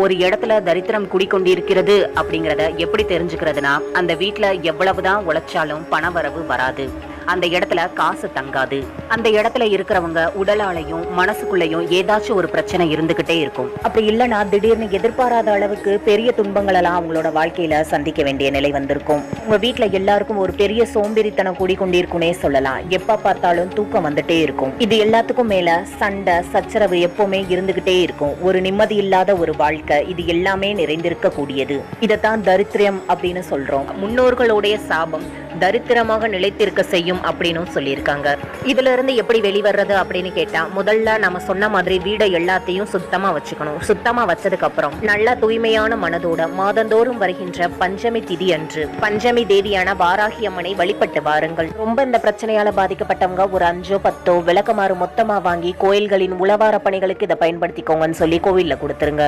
ஒரு இடத்துல தரித்திரம் குடிக்கொண்டிருக்கிறது அப்படிங்கறத எப்படி தெரிஞ்சுக்கிறதுனா, அந்த வீட்டுல எவ்வளவுதான் உழைச்சாலும் பணவரவு வராது. அந்த இடத்துல காசு தங்காது. அந்த இடத்துல இருக்கிறவங்க உடலாலையும் மனசுக்குள்ளயும் ஏதாச்சும் ஒரு பிரச்சனை இருந்துகிட்டே இருக்கும். அப்படி இல்லைன்னா திடீர்னு எதிர்பாராத அளவுக்கு பெரிய துன்பங்கள் எல்லாம் அவங்களோட வாழ்க்கையில சந்திக்க வேண்டிய நிலை வந்திருக்கும். உங்க வீட்டுல எல்லாருக்கும் ஒரு பெரிய சோம்பேறித்தனம் கூடிக்கொண்டிருக்குன்னே சொல்லலாம். எப்ப பார்த்தாலும் தூக்கம் வந்துட்டே இருக்கும். இது எல்லாத்துக்கும் மேல சண்டை சச்சரவு எப்பவுமே இருந்துகிட்டே இருக்கும். ஒரு நிம்மதி இல்லாத ஒரு வாழ்க்கை, இது எல்லாமே நிறைந்திருக்க கூடியது. இதைத்தான் தரித்திரம் அப்படின்னு சொல்றோம். முன்னோர்களுடைய சாபம் தரித்திரமாக நிலைத்திருக்க செய்யும் அப்படின்னு சொல்லியிருக்காங்க. இதுல இருந்து எப்படி வெளிவர்றது அப்படின்னு கேட்டா, முதல்ல நம்ம சொன்ன மாதிரி வீடை எல்லாத்தையும் சுத்தமா வச்சுக்கணும். சுத்தமா வச்சதுக்கு அப்புறம் நல்ல தூய்மையான மனதோட மாதந்தோறும் வருகின்ற பஞ்சமி திதி அன்று பஞ்சமி தேவியான வாராகி அம்மனை வழிபட்டு வாருங்கள். ரொம்ப இந்த பிரச்சனையால பாதிக்கப்பட்டவங்க ஒரு 5-10 விளக்கமாறு மொத்தமா வாங்கி கோயில்களின் உளவார பணிகளுக்கு இதை பயன்படுத்திக்கோங்கன்னு சொல்லி கோவில்ல கொடுத்துருங்க.